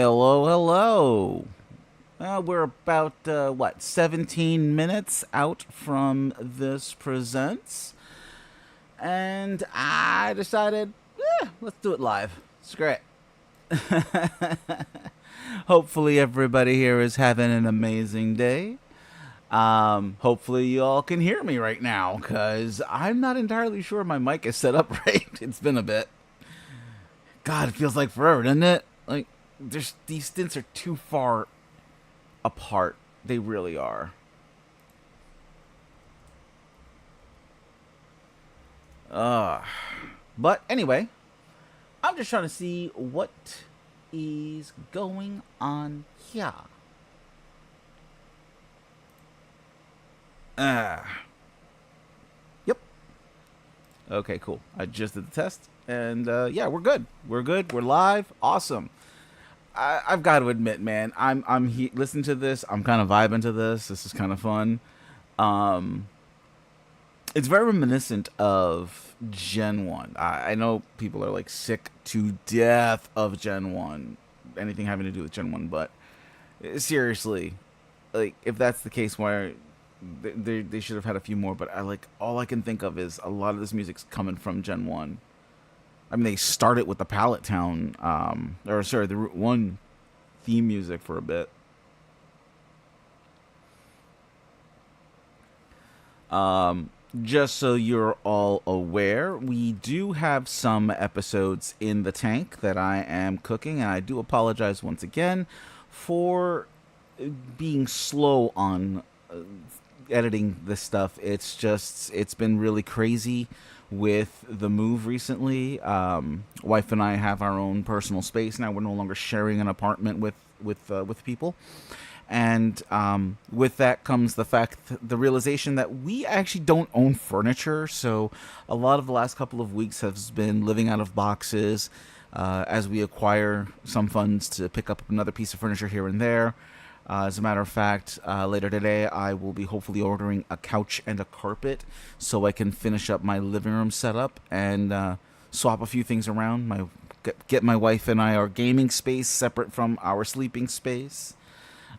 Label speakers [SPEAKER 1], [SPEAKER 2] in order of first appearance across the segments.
[SPEAKER 1] Hello, hello. We're about, 17 minutes out from this presents. And I decided, let's do it live. It's great. Hopefully, everybody here is having an amazing day. Hopefully, you all can hear me right now, because I'm not entirely sure my mic is set up right. It's been a bit. God, it feels like forever, doesn't it? Like, these stints are too far apart. They really are. Uh, but anyway, I'm just trying to see what is going on here. Uh, yep. Okay, cool. I just did the test, and yeah, we're good. We're good. We're live. Awesome. I've got to admit, man, listening to this. I'm kind of vibing to this. This is kind of fun. Um, it's very reminiscent of Gen 1. I know people are like sick to death of Gen 1, anything having to do with Gen 1, but seriously, like if that's the case, why they should have had a few more. But all I can think of is a lot of this music's coming from Gen 1. I mean, they started with the Pallet Town, or sorry, the Route 1 theme music for a bit. Just so you're all aware, we do have some episodes in the tank that I am cooking, and I do apologize once again for being slow on editing this stuff. It's been really crazy with the move recently. Wife and I have our own personal space now. We're no longer sharing an apartment with people. And with that comes the realization that we actually don't own furniture. So a lot of the last couple of weeks has been living out of boxes as we acquire some funds to pick up another piece of furniture here and there. As a matter of fact, later today I will be hopefully ordering a couch and a carpet so I can finish up my living room setup and swap a few things around. Get my wife and I our gaming space separate from our sleeping space.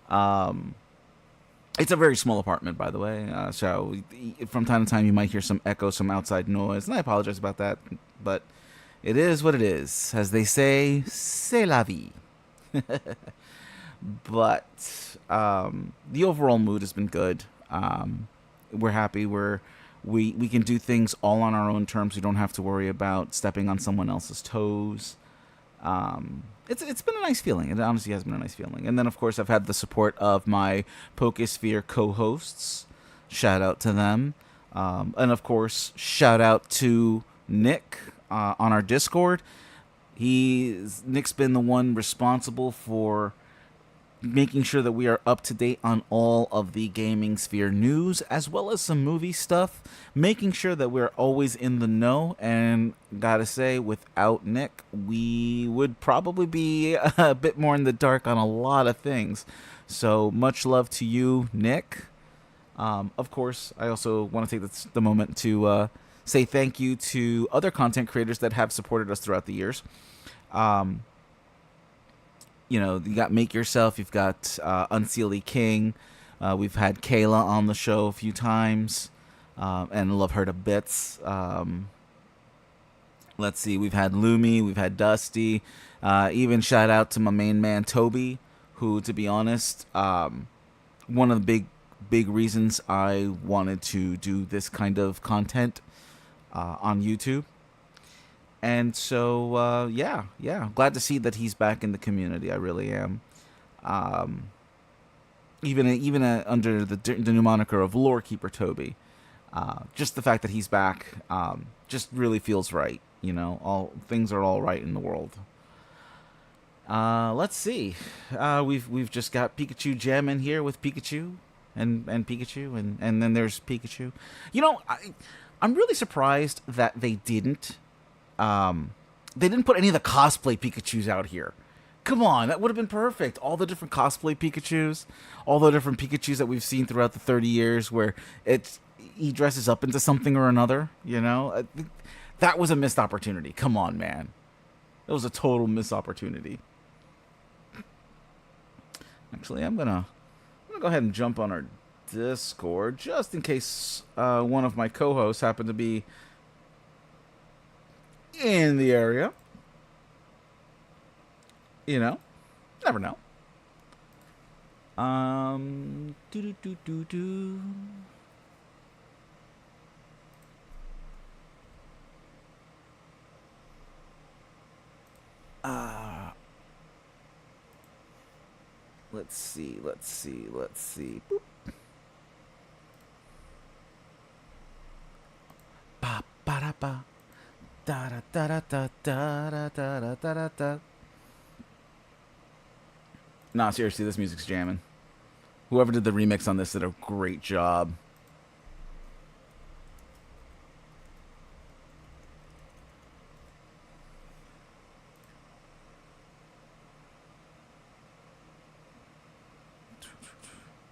[SPEAKER 1] Um, it's a very small apartment, by the way. So from time to time, you might hear some echo, some outside noise, and I apologize about that. But it is what it is, as they say. C'est la vie. But the overall mood has been good. We're happy. We can do things all on our own terms. We don't have to worry about stepping on someone else's toes. It's been a nice feeling. It honestly has been a nice feeling. And then, of course, I've had the support of my Pokesphere co-hosts. Shout out to them. And, of course, shout out to Nick on our Discord. Nick's been the one responsible for making sure that we are up to date on all of the gaming sphere news, as well as some movie stuff, making sure that we're always in the know. And gotta say, without Nick, we would probably be a bit more in the dark on a lot of things. So much love to you, Nick. Of course, I also want to take the moment to say thank you to other content creators that have supported us throughout the years. You got Make Yourself, you've got Unseelie King, we've had Kayla on the show a few times, and love her to bits. Let's see, we've had Lumi, we've had Dusty, even shout out to my main man Toby, who, to be honest, one of the big reasons I wanted to do this kind of content on YouTube. And so, yeah, glad to see that he's back in the community. I really am. Even under the new moniker of Lore Keeper Toby, just the fact that he's back, just really feels right. All things are all right in the world. Let's see. We've just got Pikachu Gem in here with Pikachu and Pikachu, and then there's Pikachu. I'm really surprised that they didn't put any of the cosplay Pikachus out here. Come on, that would have been perfect. All the different cosplay Pikachus, all the different Pikachus that we've seen throughout the 30 years where he dresses up into something or another, That was a missed opportunity. Come on, man. It was a total missed opportunity. Actually, I'm gonna go ahead and jump on our Discord just in case one of my co-hosts happen to be in the area. You know, never know. Do do do do do. Uh, let's see, let's see, let's see. Boop. Ba ba da ba. Da da da da da da da da da da da. Nah, seriously, this music's jamming. Whoever did the remix on this did a great job.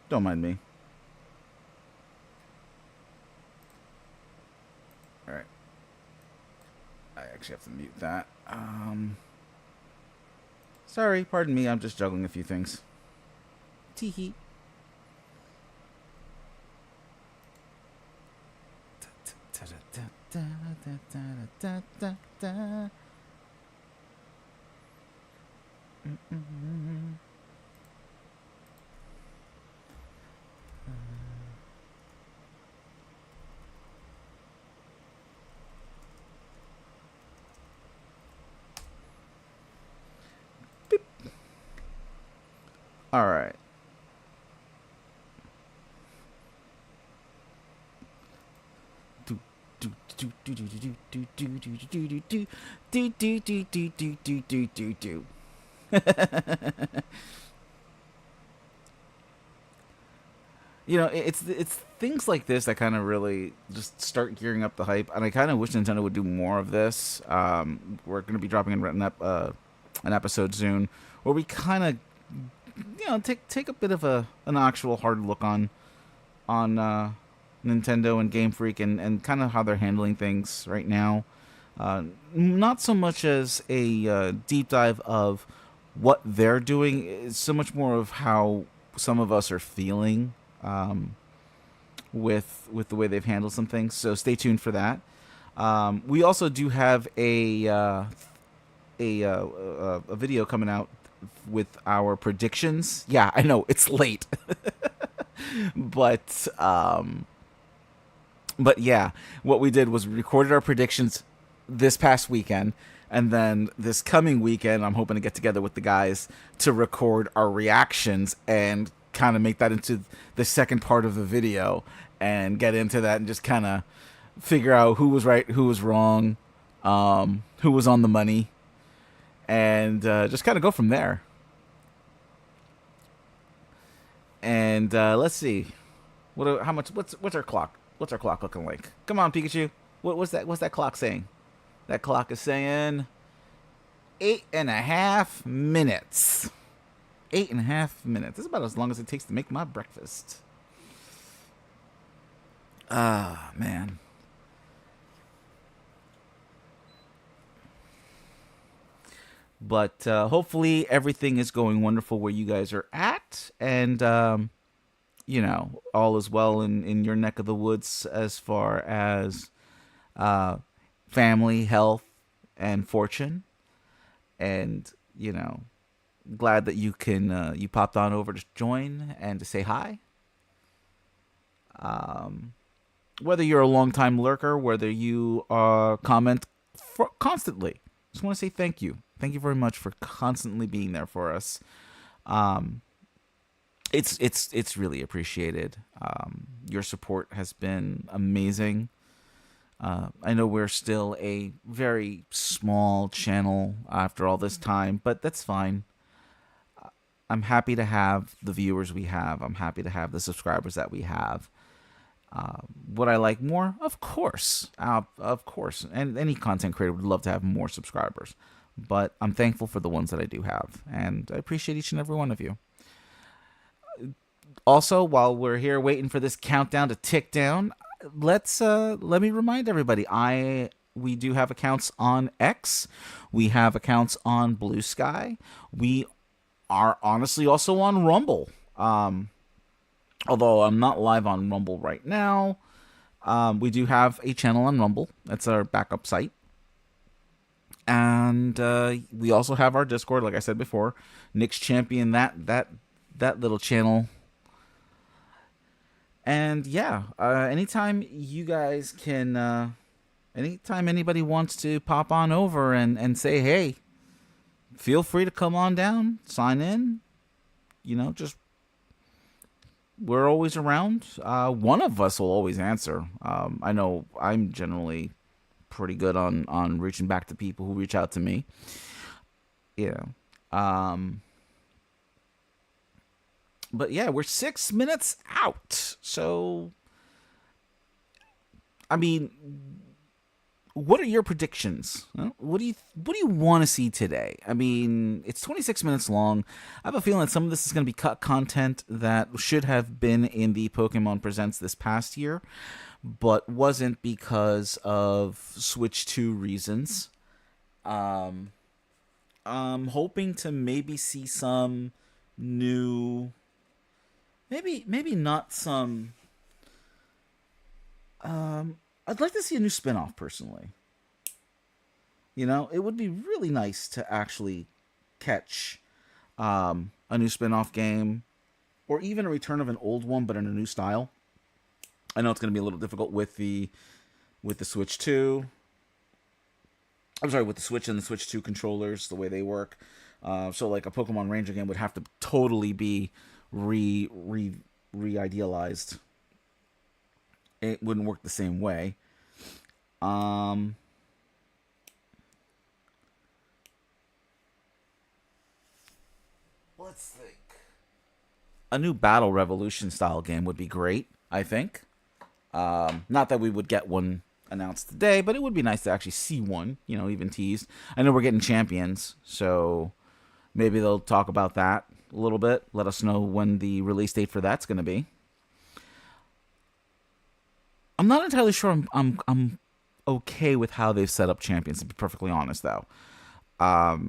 [SPEAKER 1] Don't mind me. All right. I actually have to mute that. Sorry, pardon me. I'm just juggling a few things. Teehee. All right. You know, it's things like this that kind of really just start gearing up the hype, and I kind of wish Nintendo would do more of this. We're going to be dropping an episode soon where we kind of, you know, take a bit of an actual hard look on Nintendo and Game Freak and kind of how they're handling things right now. Not so much as a deep dive of what they're doing, it's so much more of how some of us are feeling with the way they've handled some things. So stay tuned for that. We also do have a video coming out with our predictions. Yeah, I know it's late, but yeah, what we did was we recorded our predictions this past weekend, and then this coming weekend, I'm hoping to get together with the guys to record our reactions and kind of make that into the second part of the video and get into that and just kind of figure out who was right, who was wrong, who was on the money, and just kind of go from there. And let's see, how much? What's our clock? What's our clock looking like? Come on, Pikachu. What's that? What's that clock saying? That clock is saying 8.5 minutes. 8.5 minutes. That's about as long as it takes to make my breakfast. Ah, man. But hopefully everything is going wonderful where you guys are at, and you know, all is well in your neck of the woods as far as family, health, and fortune. And you know, glad that you popped on over to join and to say hi. Whether you're a long-time lurker, whether you comment constantly, just want to say thank you. Thank you very much for constantly being there for us. It's really appreciated. Your support has been amazing. I know we're still a very small channel after all this time, but that's fine. I'm happy to have the viewers we have. I'm happy to have the subscribers that we have. Would I like more? Of course. And any content creator would love to have more subscribers. But I'm thankful for the ones that I do have. And I appreciate each and every one of you. Also, while we're here waiting for this countdown to tick down, let me remind everybody, we do have accounts on X. We have accounts on Blue Sky. We are honestly also on Rumble. Although I'm not live on Rumble right now, we do have a channel on Rumble. That's our backup site. And we also have our Discord, like I said before. Nick's Champion, that little channel. And yeah, anytime you guys can, anytime anybody wants to pop on over and say, hey, feel free to come on down, sign in. Just we're always around. One of us will always answer. I know I'm generally pretty good on reaching back to people who reach out to me. Yeah. But yeah, we're 6 minutes out. So, I mean, what are your predictions? What do you want to see today? I mean, it's 26 minutes long. I have a feeling that some of this is going to be cut content that should have been in the Pokemon Presents this past year, but wasn't because of Switch 2 reasons. I'm hoping to maybe see some new, maybe not some. I'd like to see a new spin-off personally. It would be really nice to actually catch a new spin-off game, or even a return of an old one but in a new style. I know it's going to be a little difficult with the Switch 2. I'm sorry, with the Switch and the Switch 2 controllers, the way they work. So like a Pokemon Ranger game would have to totally be re-idealized. It wouldn't work the same way. Let's think. A new Battle Revolution style game would be great, I think. Not that we would get one announced today, but it would be nice to actually see one, even teased. I know we're getting Champions, so maybe they'll talk about that a little bit. Let us know when the release date for that's going to be. I'm not entirely sure I'm okay with how they've set up Champions, to be perfectly honest, though. I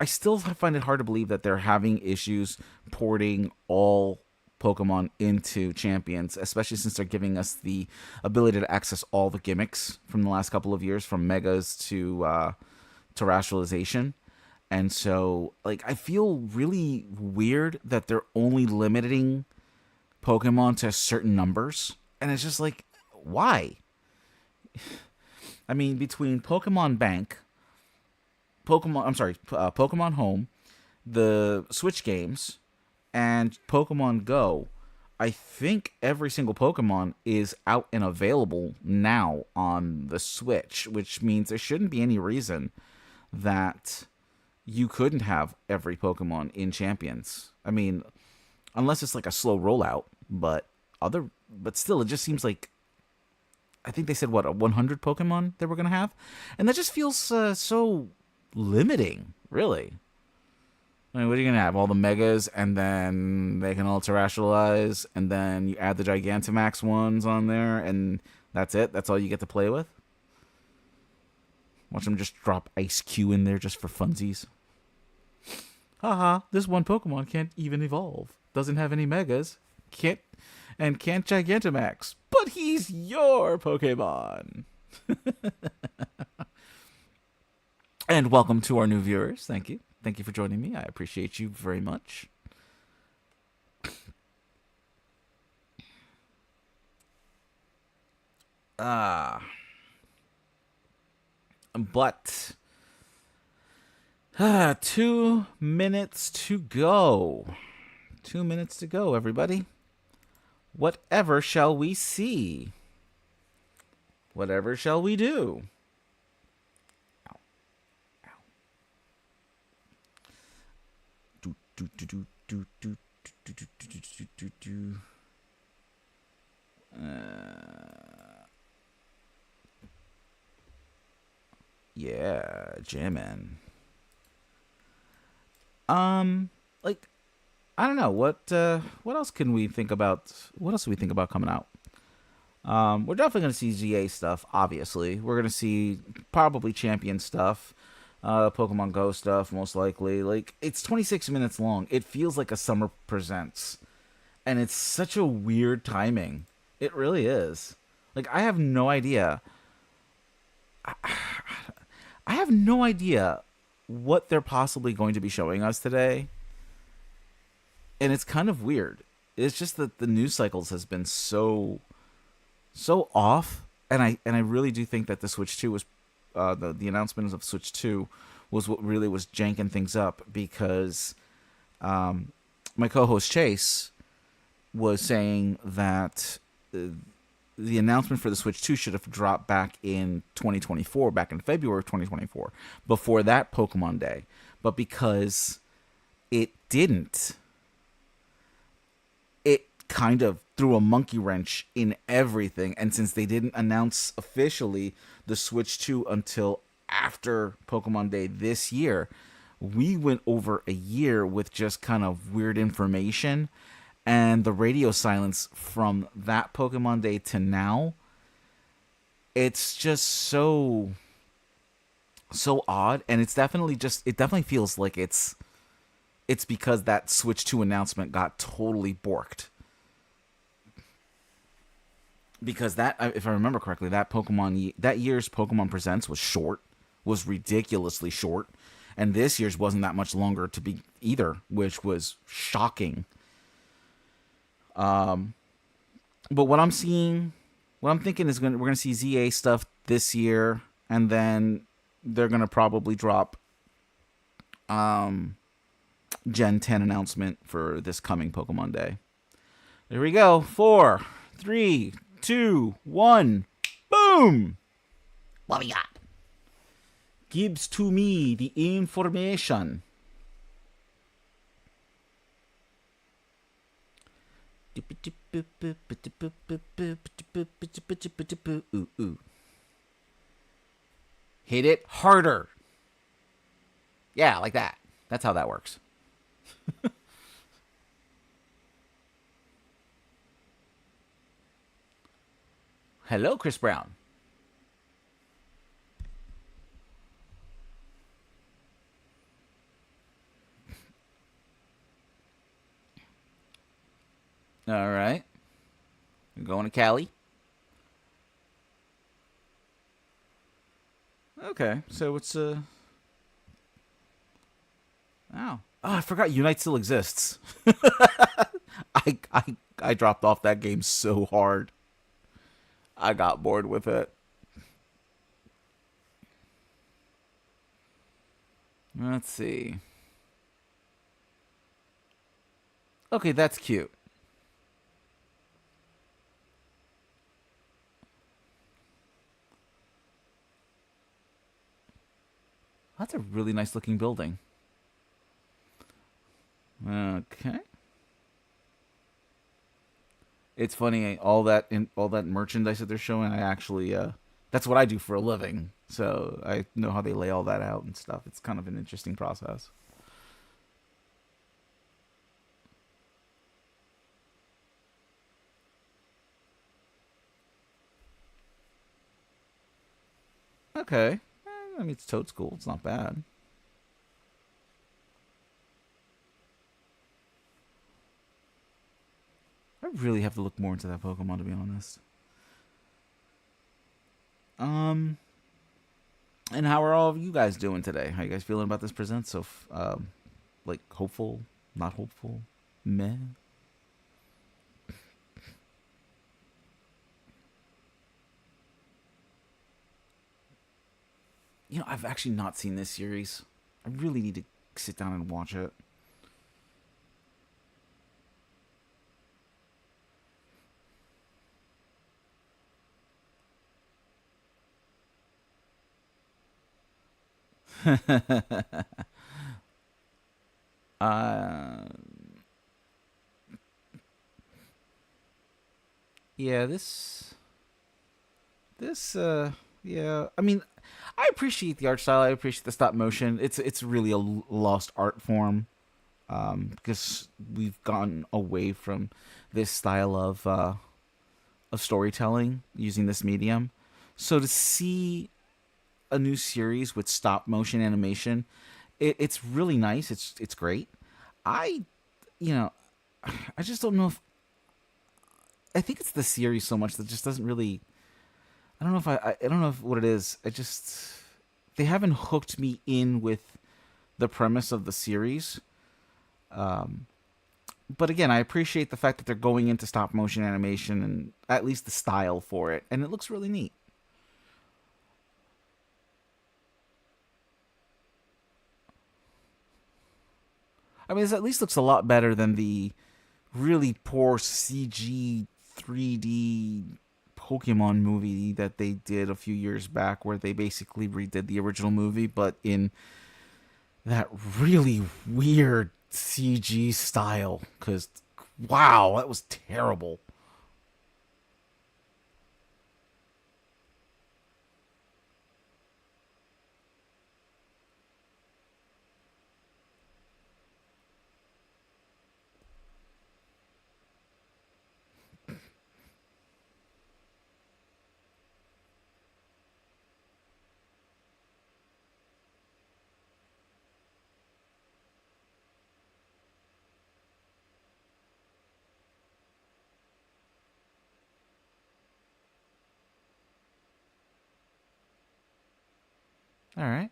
[SPEAKER 1] still find it hard to believe that they're having issues porting all Pokemon into Champions, especially since they're giving us the ability to access all the gimmicks from the last couple of years, from Megas to Terrestrialization. And so, I feel really weird that they're only limiting Pokemon to certain numbers. And it's just why? I mean, between Pokemon Bank, Pokemon Home, the Switch games, and Pokemon Go, I think every single Pokemon is out and available now on the Switch, which means there shouldn't be any reason that you couldn't have every Pokemon in Champions. I mean, unless it's a slow rollout, but still, it just seems like, I think they said, 100 Pokemon they were going to have? And that just feels so limiting, really. I mean, what are you going to have? All the Megas, and then they can all terrestrialize, and then you add the Gigantamax ones on there, and that's it? That's all you get to play with? Watch them just drop Ice Q in there just for funsies. Haha, this one Pokemon can't even evolve. Doesn't have any Megas. Can't Gigantamax. But he's your Pokemon. And welcome to our new viewers. Thank you. Thank you for joining me. I appreciate you very much. But 2 minutes to go. 2 minutes to go, everybody. Whatever shall we see? Whatever shall we do? Ow. Ow. Yeah, J-Man. I don't know what else can we think about. What else do we think about coming out? We're definitely going to see GA stuff. Obviously, we're going to see probably Champion stuff. Pokemon Go stuff, most likely. Like, it's 26 minutes long. It feels like a Summer Presents. And it's such a weird timing. It really is. Like, I have no idea. I have no idea what they're possibly going to be showing us today. And it's kind of weird. It's just that the news cycles has been so off, and I really do think that the Switch 2 was the announcement of Switch 2 was what really was janking things up, because my co-host Chase was saying that the announcement for the Switch 2 should have dropped back in 2024, back in February of 2024, before that Pokemon Day. But because it didn't, it kind of threw a monkey wrench in everything. And since they didn't announce officially the Switch 2 until after Pokemon Day this year, we went over a year with just kind of weird information. And the radio silence from that Pokemon Day to now, it's just so odd. And it's definitely it definitely feels like it's because that Switch 2 announcement got totally borked. Because that, if I remember correctly, that year's Pokemon Presents was ridiculously short, and this year's wasn't that much longer to be either, which was shocking. But what I'm thinking is we're gonna see ZA stuff this year, and then they're gonna probably drop Gen 10 announcement for this coming Pokemon Day. There we go. 4, 3, 2, 1, boom!
[SPEAKER 2] What we got?
[SPEAKER 1] Gives to me the information. Hit it harder. Yeah, like that. That's how that works. Hello, Chris Brown. All right. You're going to Cali? Okay, so it's Oh, I forgot Unite still exists. I dropped off that game so hard. I got bored with it. Let's see. Okay, that's cute. That's a really nice looking building. Okay. It's funny, all that merchandise that they're showing, I actually that's what I do for a living. So I know how they lay all that out and stuff. It's kind of an interesting process. Okay. I mean, it's Toad School. It's not bad. I really have to look more into that Pokemon, to be honest. Um, and how are all of you guys doing today? How you guys feeling about this present? So, like, hopeful, not hopeful, meh. You know, I've actually not seen this series. I really need to sit down and watch it. uh, yeah, yeah. I mean, I appreciate the art style. I appreciate the stop motion. It's really a lost art form, because we've gone away from this style of storytelling using this medium. So to see a new series with stop motion animation. It's really nice. It's great. I you know I just don't know if I think it's the series so much that just doesn't really. I don't know if I don't know if what it is. I just they haven't hooked me in with the premise of the series. Um, but again, I appreciate the fact that they're going into stop motion animation and at least the style for it, and it looks really neat. I mean, it at least looks a lot better than the really poor CG 3D Pokemon movie that they did a few years back, where they basically redid the original movie, but in that really weird CG style. Because, wow, that was terrible. All right.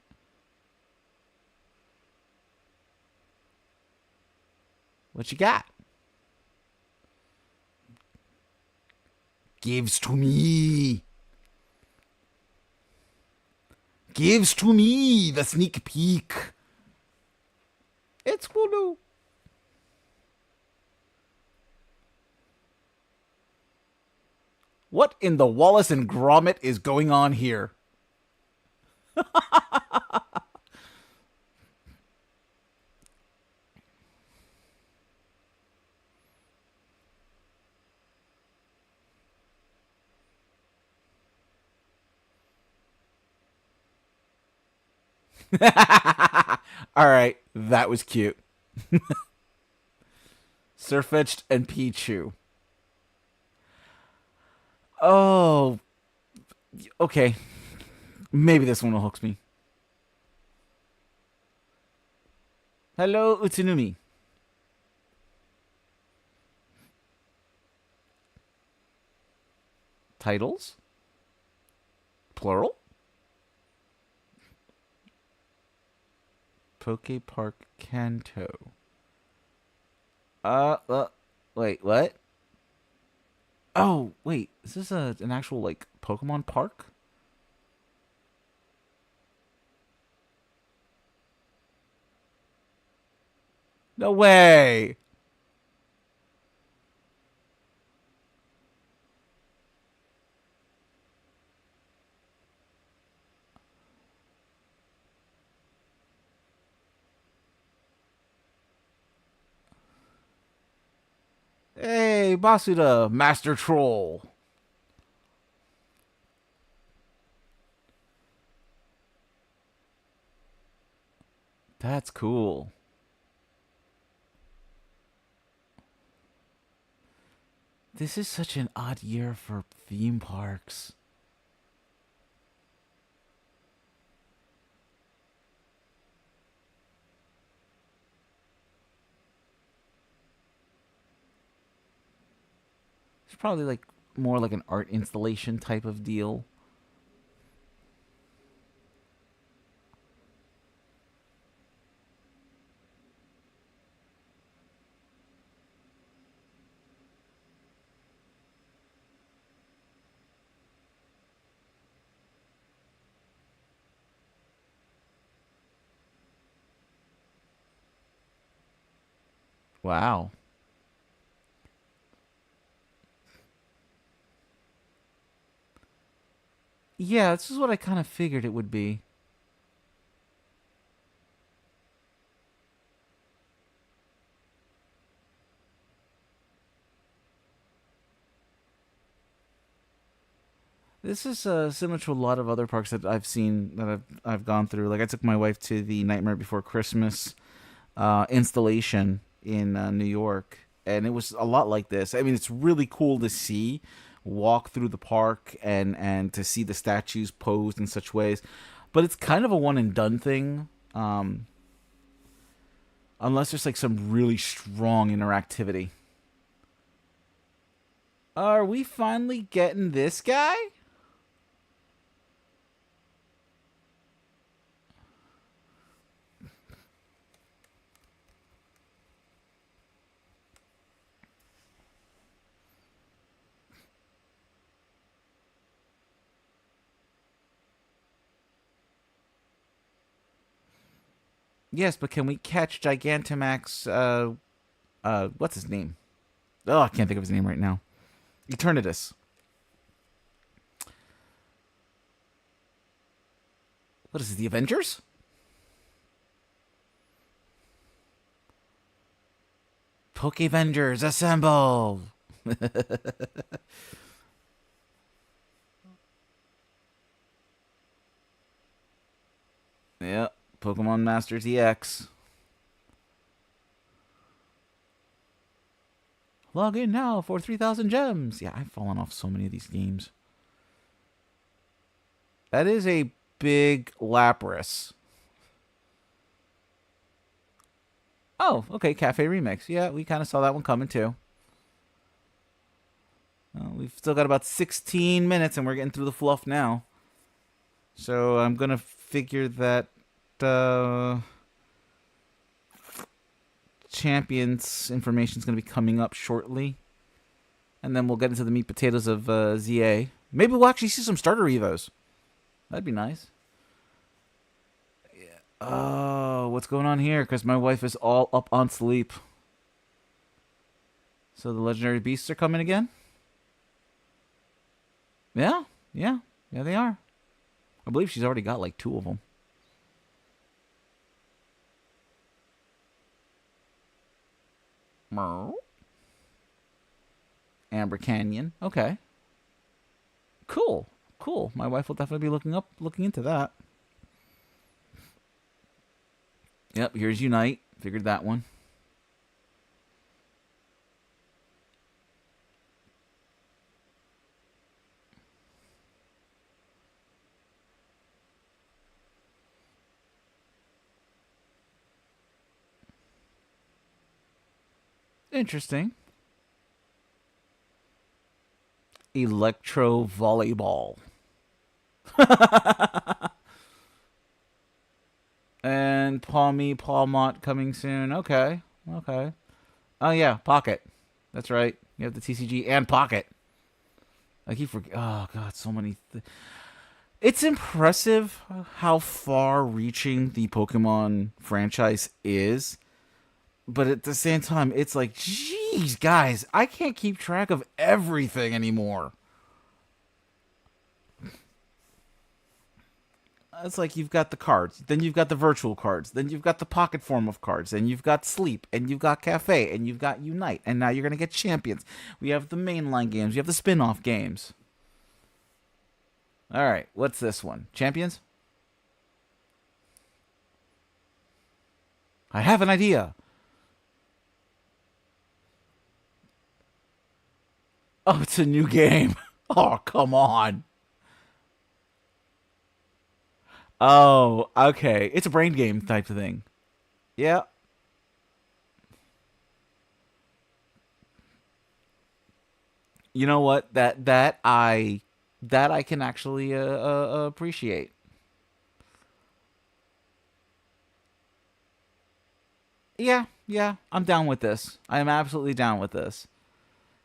[SPEAKER 1] What you got? Gives to me. Gives to me the sneak peek. It's Hulu. What in the Wallace and Gromit is going on here? All right, that was cute. Sirfetch'd and Pichu. Oh, okay. Maybe this one will hook me. Hello, Utsunumi. Titles? Plural? Poke Park Kanto. Uh, uh, wait, what? Oh, wait, is this an actual, like, Pokemon park? No way! Hey, Basuda, Master Troll. That's cool. This is such an odd year for theme parks. It's probably like more like an art installation type of deal. Wow. Yeah, this is what I kind of figured it would be. This is similar to a lot of other parks that I've seen that I've gone through. Like I took my wife to the Nightmare Before Christmas installation in New York, and it was a lot like this. I mean, it's really cool to walk through the park and to see the statues posed in such ways. but it's kind of a one and done thing. Unless there's like some really strong interactivity. Are we finally getting this guy? Yes, but can we catch Gigantamax, what's his name? Oh, I can't think of his name right now. Eternatus. What is it, the Avengers? Pokevengers, assemble! Yep, Pokemon Masters EX. Log in now for 3,000 gems. Yeah, I've fallen off so many of these games. That is a big Lapras. Oh, okay, Cafe Remix. Yeah, we kind of saw that one coming too. Well, we've still got about 16 minutes and we're getting through the fluff now. So I'm going to figure that champions information is going to be coming up shortly. And then we'll get into the meat potatoes of ZA. Maybe we'll actually see some starter evos. That'd be nice. Yeah. Oh, what's going on here? Because my wife is all up on sleep. So the legendary beasts are coming again? Yeah, yeah, yeah, they are. I believe she's already got like 2 of them. Amber Canyon. Okay. Cool. Cool. My wife will definitely be looking into that. Yep, here's Unite. Figured that one. Interesting. Electro volleyball. And Palmont coming soon. Okay. Okay. Oh yeah, Pocket. That's right. You have the TCG and Pocket. I keep forgetting. Oh god, so many. It's impressive how far-reaching the Pokemon franchise is, but at the same time, it's like, geez, guys, I can't keep track of everything anymore. It's like you've got the cards, then you've got the virtual cards, then you've got the pocket form of cards, and you've got Sleep, and you've got Cafe, and you've got Unite, and now you're going to get Champions. We have the mainline games, you have the spin-off games. All right, what's this one? Champions? I have an idea. Oh, it's a new game. Oh, come on. Oh, okay. It's a brain game type of thing. Yeah. You know what? That I can actually appreciate. Yeah, yeah. I'm down with this. I am absolutely down with this.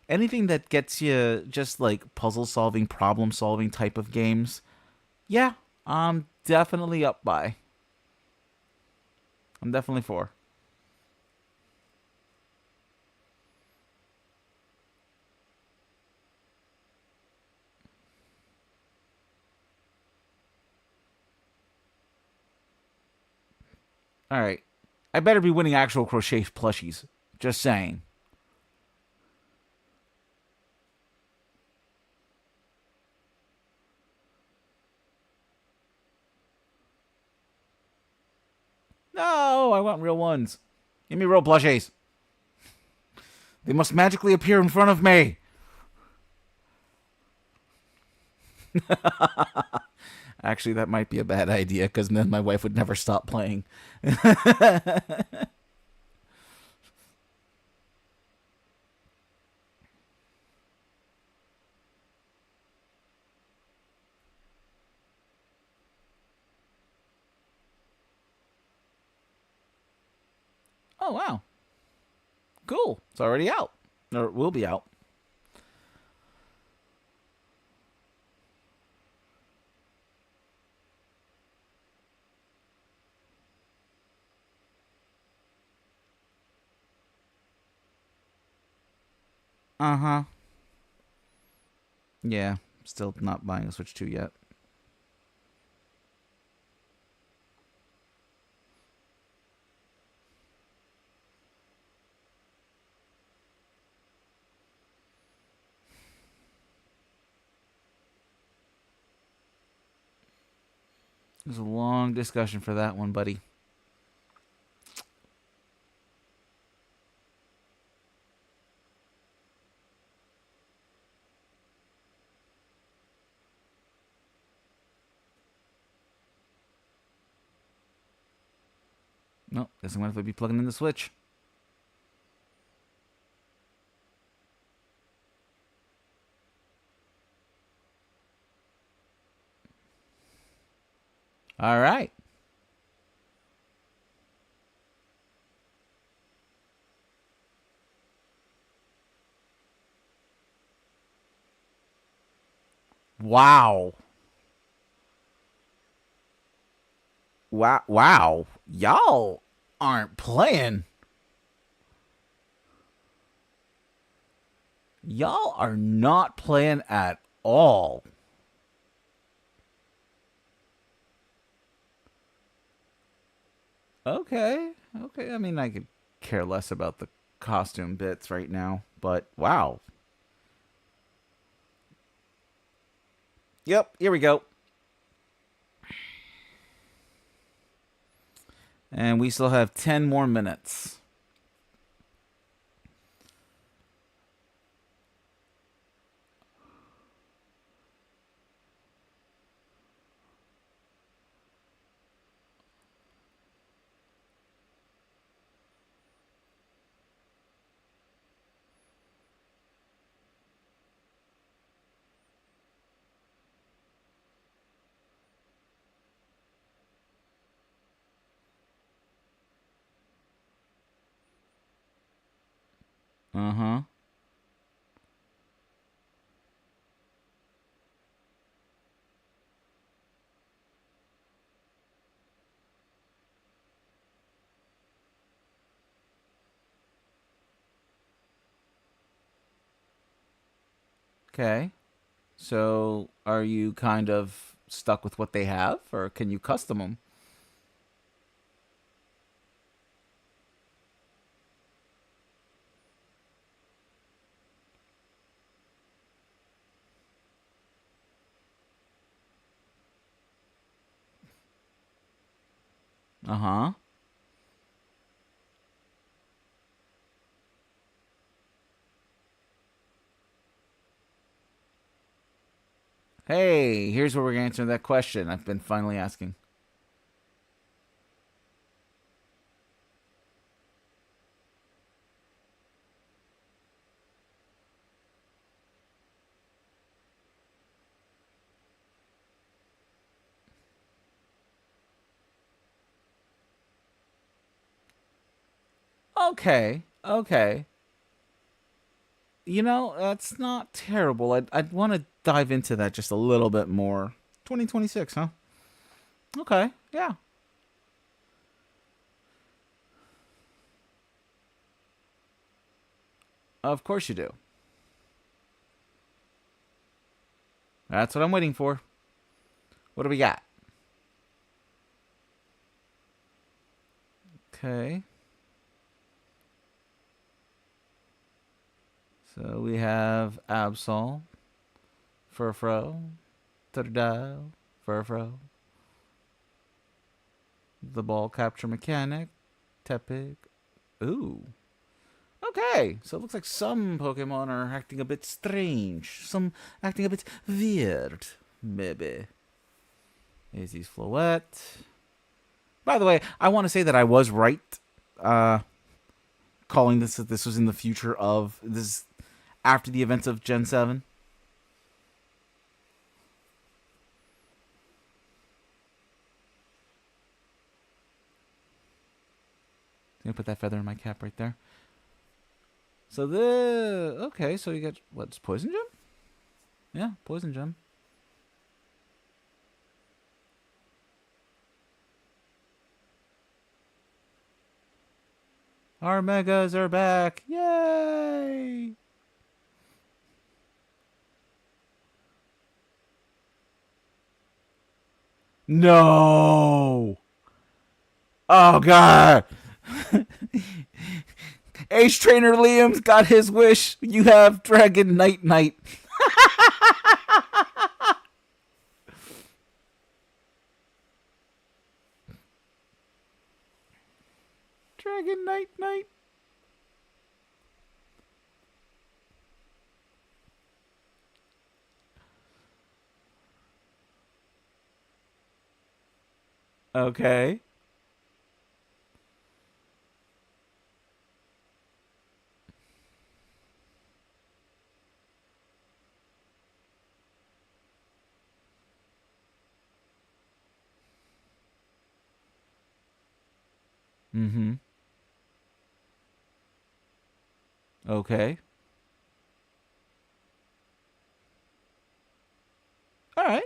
[SPEAKER 1] Anything that gets you just like puzzle solving, problem solving type of games. Yeah, I'm definitely up by. I'm definitely for. All right. I better be winning actual crochet plushies. Just saying. No, I want real ones. Give me real plushies. They must magically appear in front of me. Actually, that might be a bad idea because then my wife would never stop playing. Oh, wow. Cool. It's already out. Or it will be out. Uh huh. Yeah. Still not buying a Switch 2 yet. There's a long discussion for that one, buddy. Nope. Guess I'm going to have to be plugging in the Switch. All right. Wow. Wow. Wow. Y'all aren't playing. Y'all are not playing at all. Okay. Okay. I mean, I could care less about the costume bits right now, but wow. Yep. Here we go. And we still have 10 more minutes. Uh huh. Okay. So are you kind of stuck with what they have, or can you custom them? Uh huh. Hey, here's where we're answering that question I've been finally asking. Okay. Okay. You know, that's not terrible. I'd want to dive into that just a little bit more. 2026, huh? Okay. Yeah. Of course you do. That's what I'm waiting for. What do we got? Okay. So we have Absol, Furfro, Turdile, Furfro, the ball capture mechanic, Tepig. Ooh. Okay, so it looks like some Pokemon are acting a bit strange. Some acting a bit weird, maybe. Izzy's Floette. By the way, I want to say that I was right, uh, calling this that this was in the future of this after the events of Gen 7. I'm gonna put that feather in my cap right there. So okay, so you got what's poison gem? Yeah, poison gem. Our megas are back! Yay! No! Oh god! Ace Trainer Liam's got his wish. You have Dragon Knight Knight. Dragon Knight Knight. Okay. Mm-hmm. Okay. All right.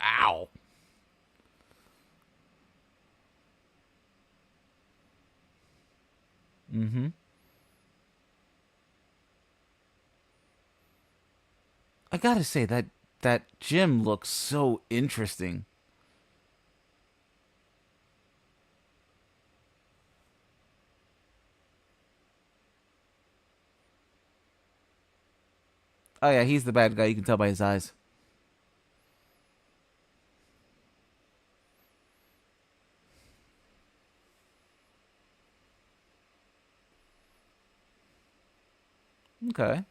[SPEAKER 1] Ow. Mm-hmm. I gotta say that gym looks so interesting. Oh yeah, he's the bad guy. You can tell by his eyes. Okay.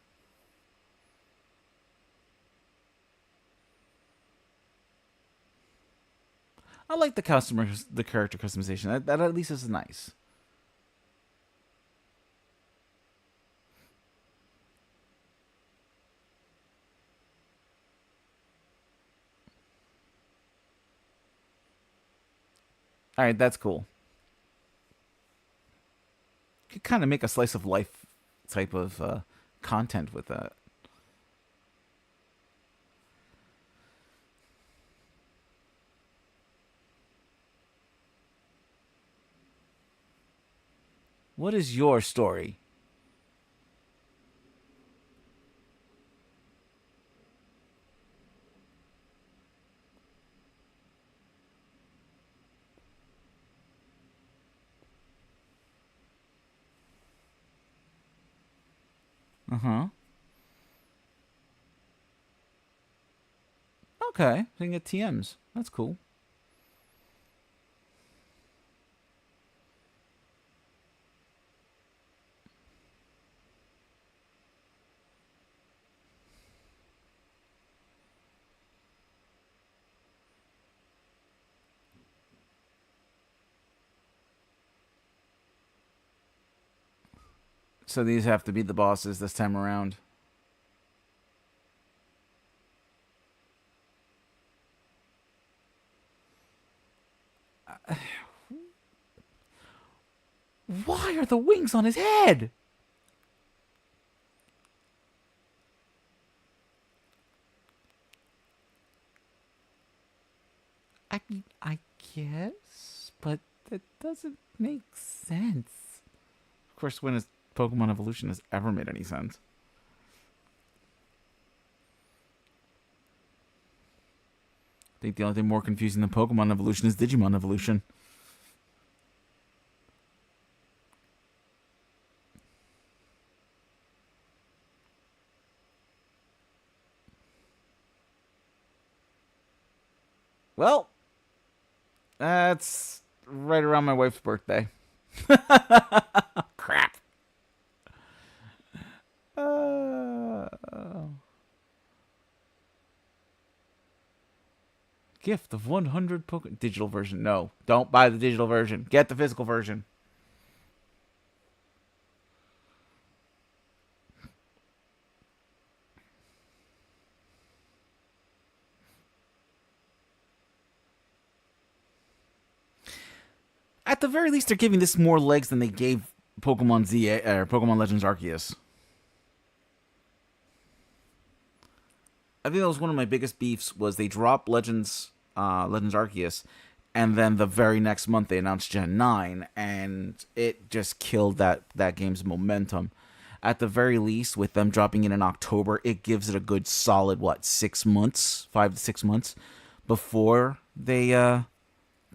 [SPEAKER 1] I like the character customization. That at least is nice. All right, that's cool. Could kind of make a slice of life type of content with that. What is your story? Uh huh. Okay, so you can get TMs. That's cool. So these have to be the bosses this time around. Why are the wings on his head? I I guess, but that doesn't make sense. Of course, when his Pokemon evolution has ever made any sense. I think the only thing more confusing than Pokemon Evolution is Digimon Evolution. Well, that's right around my wife's birthday. Crap. Uh, Gift of 100 Pokemon. Digital version. No. Don't buy the digital version. Get the physical version. At the very least, they're giving this more legs than they gave Pokemon Z or Pokemon Legends Arceus. I think that was one of my biggest beefs. Was they dropped Legends Arceus, and then the very next month they announced Gen 9, and it just killed that game's momentum. At the very least, with them dropping it in October, it gives it a good solid 6 months, 5 to 6 months before they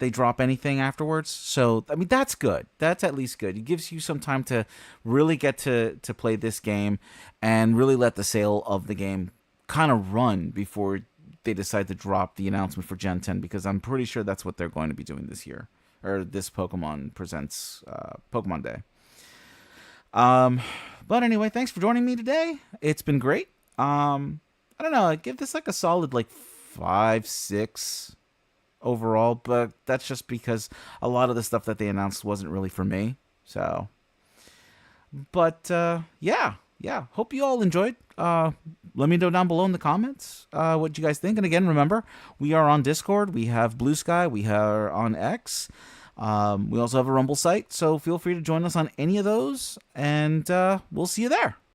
[SPEAKER 1] drop anything afterwards. So I mean that's good. That's at least good. It gives you some time to really get to play this game and really let the sale of the game kind of run before they decide to drop the announcement for Gen 10, because I'm pretty sure that's what they're going to be doing this year, or this Pokemon Presents Pokemon Day. But anyway, thanks for joining me today. It's been great. I don't know. I give this like a solid 5, 6 overall, but that's just because a lot of the stuff that they announced wasn't really for me. So, but yeah. Hope you all enjoyed. Let me know down below in the comments what you guys think. And again, remember, we are on Discord. We have Blue Sky. We are on X. We also have a Rumble site. So feel free to join us on any of those. And we'll see you there.